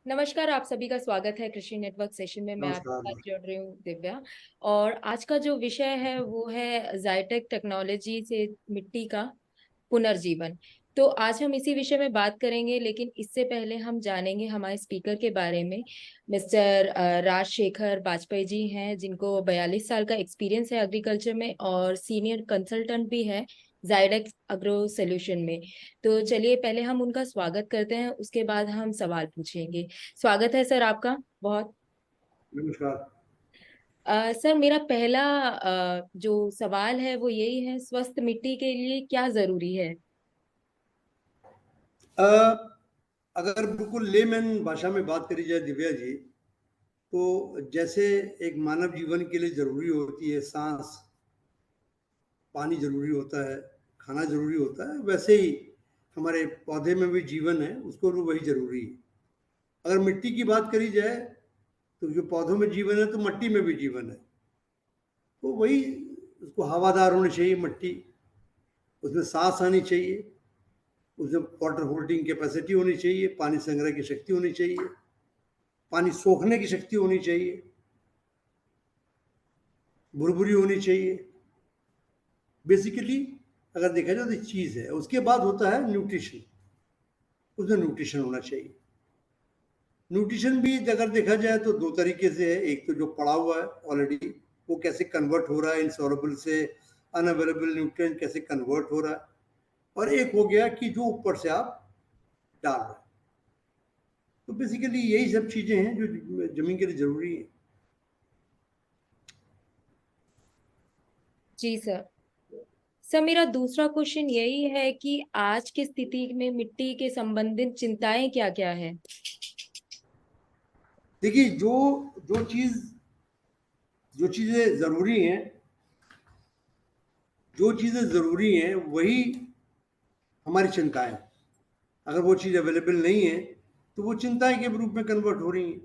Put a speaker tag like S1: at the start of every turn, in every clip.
S1: नमस्कार, आप सभी का स्वागत है कृषि नेटवर्क सेशन में। मैं आपके
S2: नमस्कार,
S1: साथ
S2: नमस्कार।
S1: जुड़ रही हूँ दिव्या। और आज का जो विषय है वो है ज़ायटेक टेक्नोलॉजी से मिट्टी का पुनर्जीवन। तो आज हम इसी विषय में बात करेंगे, लेकिन इससे पहले हम जानेंगे हमारे स्पीकर के बारे में। मिस्टर राजशेखर वाजपेयी जी हैं, जिनको 42 साल का एक्सपीरियंस है एग्रीकल्चर में और सीनियर कंसल्टेंट भी है जायडेक्स अग्रो सॉल्यूशन में। तो चलिए पहले हम उनका स्वागत करते हैं, उसके बाद हम सवाल पूछेंगे। स्वागत है सर आपका बहुत।
S2: नमस्कार।
S1: सर मेरा पहला जो सवाल है वो यही है, स्वस्थ मिट्टी के लिए क्या जरूरी है?
S2: अ, अगर बिल्कुल लेमैन भाषा में बात करी जाए दिव्या जी, तो जैसे एक मानव जीवन के लिए ज़रूरी होती है साँस, पानी ज़रूरी होता है, खाना ज़रूरी होता है, वैसे ही हमारे पौधे में भी जीवन है, उसको भी वही ज़रूरी है। अगर मिट्टी की बात करी जाए, तो जो पौधों में जीवन है, तो मिट्टी में भी जीवन है। तो वही उसको हवादार होनी चाहिए मिट्टी, उसमें साँस आनी चाहिए, उसमें वाटर होल्डिंग कैपेसिटी होनी चाहिए, पानी संग्रह की शक्ति होनी चाहिए, पानी सोखने की शक्ति होनी चाहिए, भुरभुरी होनी चाहिए। बेसिकली अगर देखा जाए तो एक चीज़ है। उसके बाद होता है न्यूट्रिशन, उसमें न्यूट्रिशन होना चाहिए। न्यूट्रिशन भी अगर देखा जाए तो दो तरीके से है। एक तो जो पड़ा हुआ है ऑलरेडी, वो कैसे कन्वर्ट हो रहा है इनसॉल्युबल से अनअवेलेबल न्यूट्रिएंट कैसे कन्वर्ट हो रहा है, और एक हो गया कि जो ऊपर से आप डाल रहे हैं। तो बेसिकली यही सब चीज़ें हैं जो ज़मीन के लिए ज़रूरी है।
S1: जी सर। सर मेरा दूसरा क्वेश्चन यही है कि आज की स्थिति में मिट्टी के संबंधित चिंताएं क्या क्या है?
S2: देखिए, जो चीज़ जो चीज़ें ज़रूरी हैं, जो चीज़ें ज़रूरी हैं वही हमारी चिंताएं हैं। अगर वो चीज़ अवेलेबल नहीं है, तो वो चिंताएं के रूप में कन्वर्ट हो रही हैं।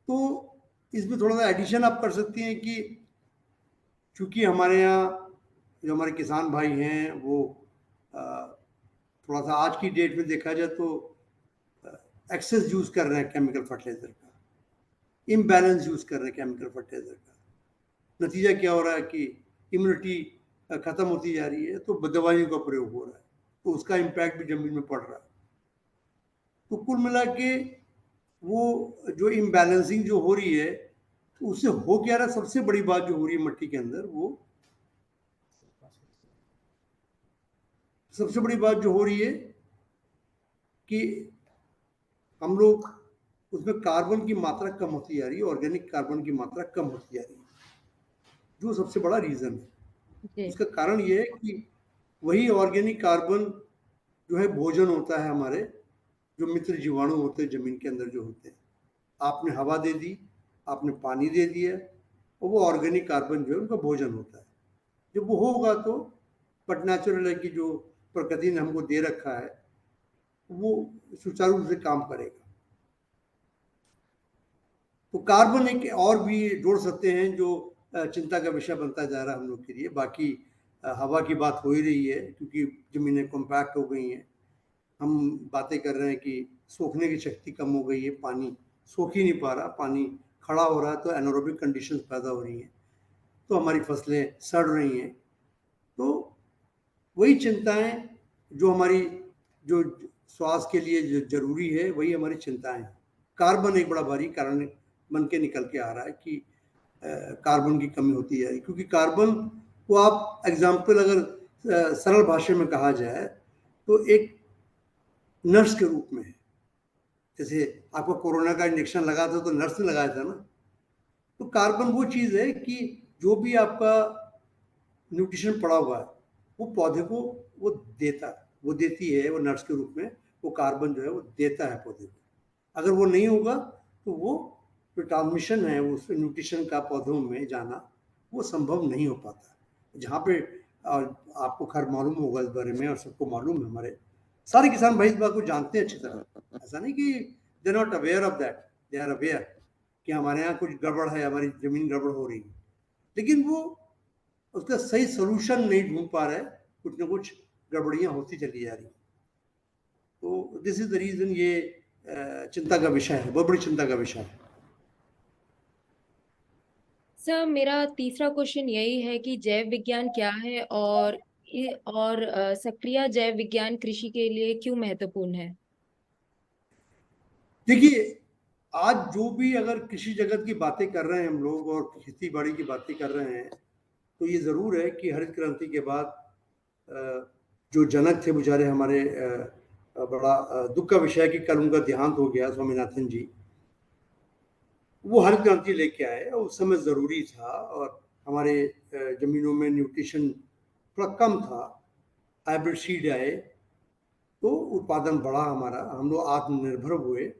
S2: तो इसमें थोड़ा सा एडिशन आप कर सकती हैं कि चूंकि हमारे यहाँ जो हमारे किसान भाई हैं वो अ, थोड़ा सा आज की डेट में देखा जाए तो एक्सेस यूज़ कर रहे हैं केमिकल फर्टिलाइज़र का, इम्बैलेंस यूज़ कर रहे हैं केमिकल फर्टिलाइज़र का। नतीजा क्या हो रहा है कि इम्यूनिटी ख़त्म होती जा रही है, तो दवाइयों का प्रयोग हो रहा है, तो उसका इम्पैक्ट भी ज़मीन में पड़ रहा है। तो कुल मिला के वो जो इम्बैलेंसिंग जो हो रही है, तो उससे हो क्या रहा है, सबसे बड़ी बात जो हो रही है मिट्टी के अंदर, वो सबसे बड़ी बात जो हो रही है कि हम लोग उसमें कार्बन की मात्रा कम होती जा रही है, ऑर्गेनिक कार्बन की मात्रा कम होती जा रही है, जो सबसे बड़ा रीज़न है।
S1: जी।
S2: उसका कारण ये है कि वही ऑर्गेनिक कार्बन जो है भोजन होता है हमारे, जो मित्र जीवाणु होते हैं ज़मीन के अंदर जो होते हैं। आपने हवा दे दी, आपने पानी दे दिया, और वो ऑर्गेनिक कार्बन जो है उनका भोजन होता है। जब वो होगा तो बट नेचुरल है कि जो प्रकृति ने हमको दे रखा है, वो सुचारू रूप से काम करेगा। तो कार्बन एक और भी जोड़ सकते हैं जो चिंता का विषय बनता जा रहा है हम लोग के लिए। बाकी हवा की बात हो ही रही है, क्योंकि ज़मीनें कॉम्पैक्ट हो गई हैं। हम बातें कर रहे हैं कि सोखने की शक्ति कम हो गई है, पानी सोख ही नहीं पा रहा, पानी खड़ा हो रहा है, तो एनारोबिक कंडीशंस पैदा हो रही हैं, तो हमारी फसलें सड़ रही हैं। तो वही चिंताएँ जो हमारी जो स्वास्थ्य के लिए जो ज़रूरी है, वही हमारी चिंताएँ हैं। कार्बन एक बड़ा भारी कारण बन के निकल के आ रहा है कि कार्बन की कमी होती है, क्योंकि कार्बन को आप एग्ज़ाम्पल अगर सरल भाषा में कहा जाए, तो एक नर्स के रूप में है। जैसे आपको कोरोना का इंजेक्शन लगा था, तो नर्स ने लगाया था ना। तो कार्बन वो चीज़ है कि जो भी आपका न्यूट्रिशन पड़ा हुआ है, वो पौधे को वो देता है, वो देती है, वो नर्स के रूप में वो कार्बन जो है वो देता है पौधे को। अगर वो नहीं होगा, तो वो जो ट्रांसमिशन है उस न्यूट्रिशन का पौधों में जाना, वो संभव नहीं हो पाता। जहाँ पे आपको खैर मालूम होगा इस बारे में, और सबको मालूम है, हमारे सारे किसान भाई इस बात को जानते हैं अच्छी तरह। ऐसा नहीं कि they not aware of that, they are aware कि हमारे यहाँ कुछ गड़बड़ है, हमारी ज़मीन गड़बड़ हो रही है। लेकिन वो उसका सही सॉल्यूशन नहीं ढूँढ पा रहा है, कुछ न कुछ गड़बड़ियाँ होती चली जा रही हैं। तो दिस इज़ द रीज़न ये चिंता का विषय है, बहुत बड़ी चिंता का विषय है।
S1: सर, मेरा तीसरा क्वेश्चन यही है कि जैव विज्ञान क्या है, और सक्रिय जैव विज्ञान कृषि के लिए क्यों महत्वपूर्ण है।
S2: देखिए, आज जो भी अगर कृषि जगत की बातें कर रहे हैं हम लोग और खेती बाड़ी की बातें कर रहे हैं, तो ये ज़रूर है कि हरित क्रांति के बाद जो जनक थे बेचारे हमारे, बड़ा दुख का विषय है कि कल उनका देहांत हो गया, स्वामीनाथन जी। वो हरित क्रांति लेके आए और उस समय ज़रूरी था, और हमारे ज़मीनों में न्यूट्रिशन थोड़ा कम था। हाइब्रिड सीड आए तो उत्पादन बढ़ा हमारा, हम लोग आत्मनिर्भर हुए,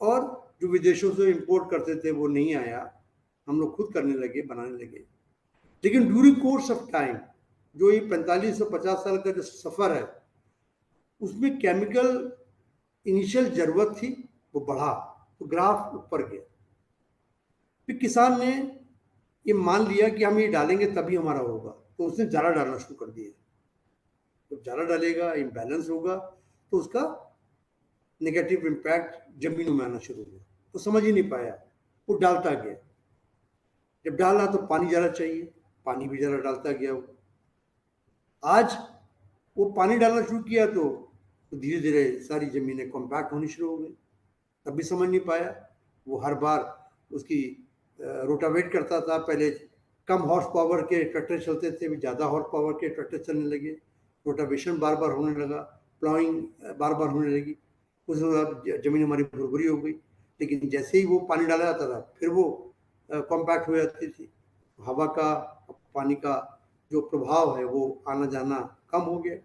S2: और जो विदेशों से इंपोर्ट करते थे वो नहीं आया, हम लोग खुद करने लगे, बनाने लगे। लेकिन ड्यूरिंग कोर्स ऑफ टाइम, जो ये 45 से 50 साल का जो सफ़र है, उसमें केमिकल इनिशियल ज़रूरत थी, वो बढ़ा, तो ग्राफ ऊपर गया। फिर किसान ने ये मान लिया कि हम ये डालेंगे तभी हमारा होगा, तो उसने ज़्यादा डालना शुरू कर दिया। जब ज़्यादा डालेगा, इम्बैलेंस होगा, तो उसका नेगेटिव इम्पैक्ट ज़मीनों में आना शुरू हुआ। तो समझ ही नहीं पाया, वो डालता गया। जब डाला तो पानी ज़्यादा चाहिए, पानी भी ज़्यादा डालता गया वो। आज वो पानी डालना शुरू किया तो धीरे धीरे सारी ज़मीनें कॉम्पैक्ट होनी शुरू हो गई। तब भी समझ नहीं पाया। वो हर बार उसकी रोटावेट करता था। पहले कम हॉर्स पावर के ट्रैक्टर चलते थे, भी ज़्यादा हॉर्स पावर के ट्रैक्टर चलने लगे, रोटावेशन बार बार होने लगा, प्लाइंग बार बार होने लगी। उस बाद ज़मीन हमारी भुरभुरी हो गई। लेकिन जैसे ही वो पानी डाला जाता था, फिर वो कॉम्पैक्ट हो जाती थी। हवा का, पानी का जो प्रभाव है वो आना जाना कम हो गया।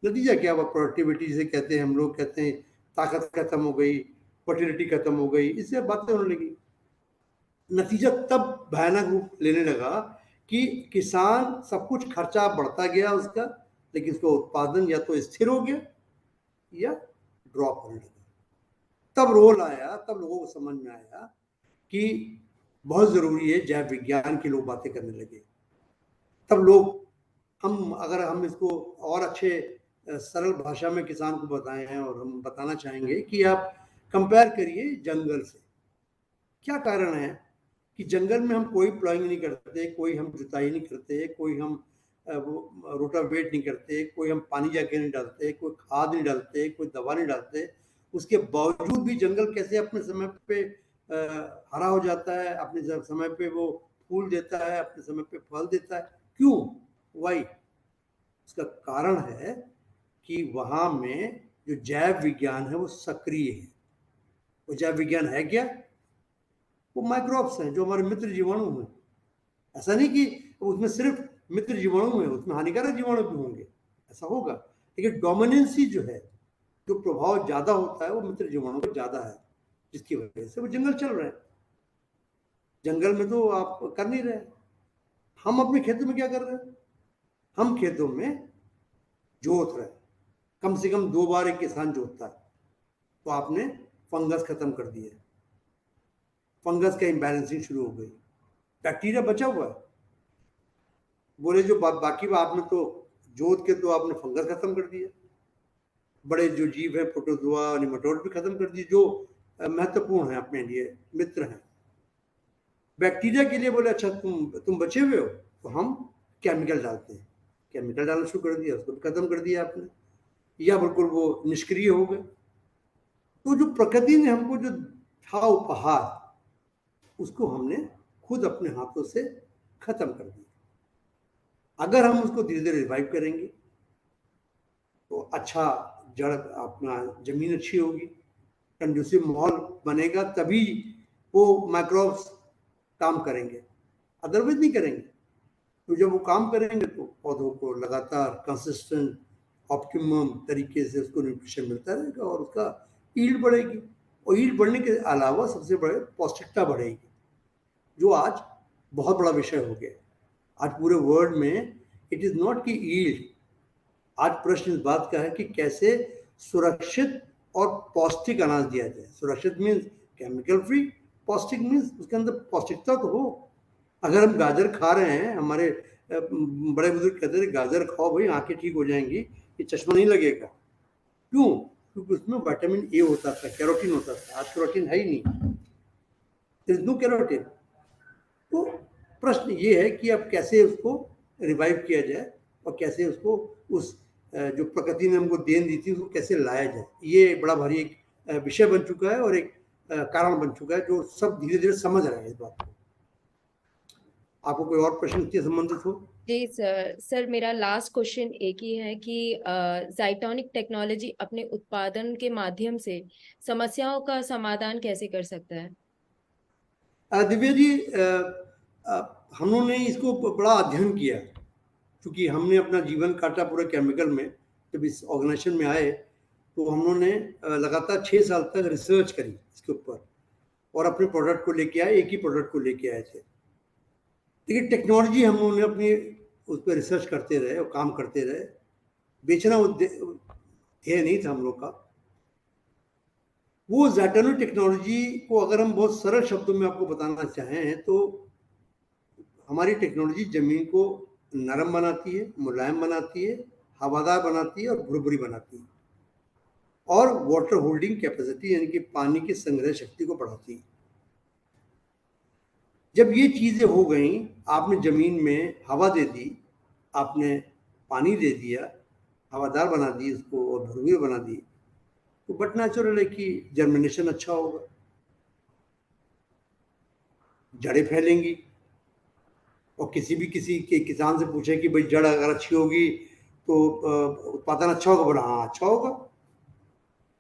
S2: नतीजा क्या हुआ? प्रोडक्टिविटी जिसे कहते हैं, हम लोग कहते हैं ताकत खत्म हो गई, फर्टिलिटी खत्म हो गई, इससे बातें होने लगी। नतीजा तब भयानक रूप लेने लगा कि किसान, सब कुछ खर्चा बढ़ता गया उसका, लेकिन उसका उत्पादन या तो स्थिर हो गया या ड्रॉप होने लगा। तब रोल आया, तब लोगों को समझ में आया कि बहुत ज़रूरी है, जैव विज्ञान की लोग बातें करने लगे। तब लोग, हम अगर हम इसको और अच्छे सरल भाषा में किसान को बताएं हैं, और हम बताना चाहेंगे कि आप कंपेयर करिए जंगल से। क्या कारण है कि जंगल में हम कोई प्लाइंग नहीं करते, कोई हम जुताई नहीं करते, कोई हम वो रोटावेट नहीं करते, कोई हम पानी जाके नहीं डालते, कोई खाद नहीं डालते, कोई दवा नहीं डालते। उसके बावजूद भी जंगल कैसे अपने समय पे हरा हो जाता है, अपने समय पे वो फूल देता है, अपने समय पे फल देता है। क्यों? वाई? इसका कारण है कि वहाँ में जो जैव विज्ञान है वो सक्रिय है। वो जैव विज्ञान है क्या? वो माइक्रोब्स हैं, जो हमारे मित्र जीवाणु हैं। ऐसा नहीं कि उसमें सिर्फ मित्र जीवाणु हैं, उसमें हानिकारक जीवाणु भी होंगे, ऐसा होगा। लेकिन डोमिनेंसी जो है, जो प्रभाव ज़्यादा होता है, वो मित्र जीवाणु का ज़्यादा है, जिसकी वजह से वो जंगल चल रहे हैं। जंगल में तो आप कर नहीं रहे। हम अपने खेतों में क्या कर रहे हैं? हम खेतों में जोत रहे हैं। कम से कम 2 बार एक किसान जोतता है। तो आपने फंगस खत्म कर दिया, फंगस का इम्बैलेंसिंग शुरू हो गई, बैक्टीरिया बचा हुआ है। बोले जो बाकी आपने तो जोत के तो आपने फंगस खत्म कर दिया। बड़े जो जीव है, प्रोटोजोआ, निमेटोड भी खत्म कर दिए, जो महत्वपूर्ण है अपने लिए, मित्र हैं। बैक्टीरिया के लिए बोले अच्छा तुम बचे हुए हो, तो हम केमिकल डालते हैं। केमिकल डालना शुरू कर दिया, उसको खत्म कर दिया आपने, या बिल्कुल वो निष्क्रिय हो गए। तो जो प्रकृति ने हमको जो था उपहार, उसको हमने खुद अपने हाथों से खत्म कर दिया। अगर हम उसको धीरे धीरे रिवाइव करेंगे तो अच्छा जड़, अपना जमीन अच्छी होगी, कंडूसिव माहौल बनेगा, तभी वो माइक्रोब्स काम करेंगे, अदरवाइज नहीं करेंगे। तो जब वो काम करेंगे तो पौधों को लगातार कंसिस्टेंट ऑप्टिमम तरीके से उसको न्यूट्रिशन मिलता रहेगा, और उसका ईल्ड बढ़ेगी। और ईल्ड बढ़ने के अलावा सबसे बड़े पौष्टिकता बढ़ेगी, जो आज बहुत बड़ा विषय हो गया। आज पूरे वर्ल्ड में इट इज़ नॉट कि ईल्ड, आज प्रश्न इस बात का है कि कैसे सुरक्षित और पौष्टिक अनाज दिया जाए। सुरक्षित मीन्स केमिकल फ्री, पौष्टिक मीन्स उसके अंदर पौष्टिकता तो हो। अगर हम गाजर खा रहे हैं, हमारे बड़े बुजुर्ग कहते थे गाजर खाओ भाई, आंखें ठीक हो जाएंगी, ये चश्मा नहीं लगेगा। क्यों? क्योंकि उसमें विटामिन ए होता था, कैरोटीन होता था। आज कैरोटीन है ही नहीं, देयर इज नो कैरोटीन। तो प्रश्न ये है कि अब कैसे उसको रिवाइव किया जाए और कैसे उसको उस जो प्रकृति ने हमको देन दी थी उसको कैसे लाया जाए। ये बड़ा भारी एक विषय बन चुका है और एक कारण बन चुका है जो सब धीरे धीरे समझ रहे हैं इस बात को। आपको कोई और प्रश्न इससे संबंधित हो?
S1: जी सर, मेरा लास्ट क्वेश्चन एक ही है कि जाइटोनिक टेक्नोलॉजी अपने उत्पादन के माध्यम से समस्याओं का समाधान कैसे कर सकता है?
S2: दिव्या जी, हम लोगों ने इसको बड़ा अध्ययन किया, क्योंकि हमने अपना जीवन काटा पूरा केमिकल में। जब इस ऑर्गेनाइजेशन में आए तो हम लोगों ने लगातार 6 साल तक रिसर्च करी इसके ऊपर और अपने प्रोडक्ट को लेके आए, एक ही प्रोडक्ट को लेके आए थे। लेकिन टेक्नोलॉजी हम लोगों ने अपनी उस पर रिसर्च करते रहे और काम करते रहे। बेचना ध्येय नहीं था हम लोग का। वो ज़ैटोनिक टेक्नोलॉजी को अगर हम बहुत सरल शब्दों में आपको बताना चाहें तो हमारी टेक्नोलॉजी ज़मीन को नरम बनाती है, मुलायम बनाती है, हवादार बनाती है और भुरभुरी बनाती है और वाटर होल्डिंग कैपेसिटी यानी कि पानी की संग्रह शक्ति को बढ़ाती है। जब ये चीज़ें हो गई, आपने ज़मीन में हवा दे दी, आपने पानी दे दिया, हवादार बना दी उसको और भुरभुरी बना दी, तो बट नेचुरल है कि जर्मिनेशन अच्छा होगा, जड़ें फैलेंगी। और किसी के किसान से पूछे कि भाई जड़ अगर अच्छी होगी तो उत्पादन अच्छा होगा, बोला हाँ अच्छा होगा।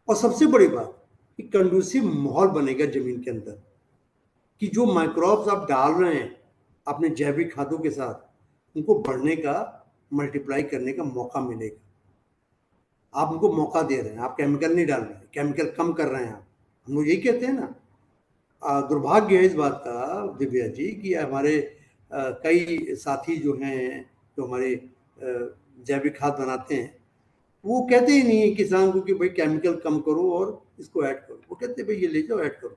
S2: और सबसे बड़ी बात कि कंडूसिव माहौल बनेगा जमीन के अंदर, कि जो माइक्रोब्स आप डाल रहे हैं अपने जैविक खादों के साथ, उनको बढ़ने का, मल्टीप्लाई करने का मौका मिलेगा। आप उनको मौका दे रहे हैं, आप केमिकल नहीं डाल रहे हैं, केमिकल कम कर रहे हैं आप। हम लोग यही कहते हैं ना। दुर्भाग्य है इस बात का दिव्या जी कि हमारे कई साथी जो हैं, जो हमारे जैविक खाद बनाते हैं, वो कहते ही नहीं है किसान को कि भाई केमिकल कम करो और इसको ऐड करो। वो कहते हैं भाई ये ले जाओ ऐड करो।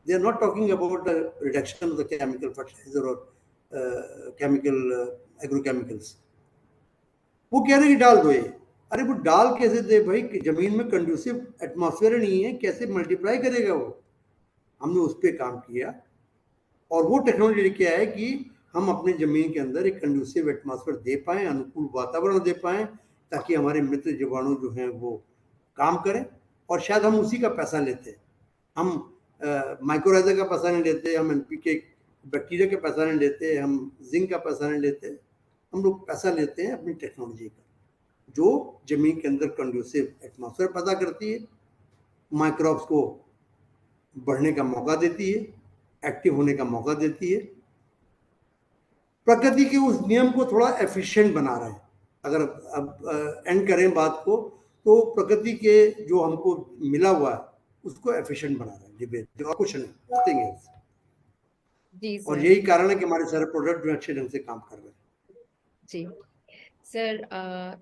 S2: They are not talking about the reduction of the chemical fertiliser और केमिकल एग्रोकेमिकल्स। वो कह रहे हैं कि डाल दो ये। अरे वो डाल कैसे दे भाई, जमीन में कंड्यूसिव एटमॉस्फेयर नहीं है, कैसे मल्टीप्लाई करेगा वो। हमने उस पर काम किया और वो टेक्नोलॉजी क्या है कि हम अपने ज़मीन के अंदर एक कंड्यूसिव एटमॉस्फेयर दे पाएँ, अनुकूल वातावरण दे पाएँ, ताकि हमारे मित्र जीवाणु जो हैं वो काम करें। और शायद हम उसी का पैसा लेते हैं। हम माइक्रोराइज़ा का पैसा नहीं लेते, हम एनपीके बैक्टीरिया का पैसा नहीं लेते, हम जिंक का पैसा नहीं लेते। हम लोग पैसा लेते हैं अपनी टेक्नोलॉजी का, जो ज़मीन के अंदर कंड्यूसिव एटमॉस्फेयर पैदा करती है, माइक्रोब्स को बढ़ने का मौका देती है, एक्टिव होने का मौका देती है। प्रकृति के उस नियम को थोड़ा एफिशिएंट बना रहे हैं। अगर अब एंड करें बात को, तो प्रकृति के जो हमको मिला हुआ है उसको एफिशिएंट बना रहे हैं डिबेट, और कुछ नहीं, नथिंग एल्स।
S1: जी
S2: और
S1: सर।
S2: यही कारण है कि हमारे सारे प्रोडक्ट जो अच्छे ढंग से काम कर रहे हैं।
S1: जी सर,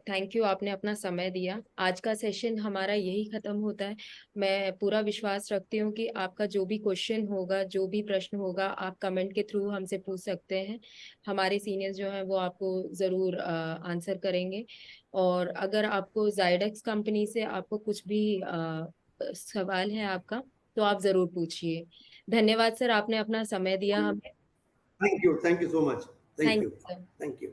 S1: थैंक यू, आपने अपना समय दिया। आज का सेशन हमारा यही खत्म होता है। मैं पूरा विश्वास रखती हूँ कि आपका जो भी क्वेश्चन होगा, जो भी प्रश्न होगा, आप कमेंट के थ्रू हमसे पूछ सकते हैं। हमारे सीनियर्स जो हैं वो आपको ज़रूर आंसर करेंगे। और अगर आपको जाइडेक्स कंपनी से आपको कुछ भी सवाल है आपका, तो आप ज़रूर पूछिए। धन्यवाद सर, आपने अपना समय दिया हमें।
S2: Thank you so much. Thank
S1: thank
S2: you.
S1: You sir.
S2: Thank you.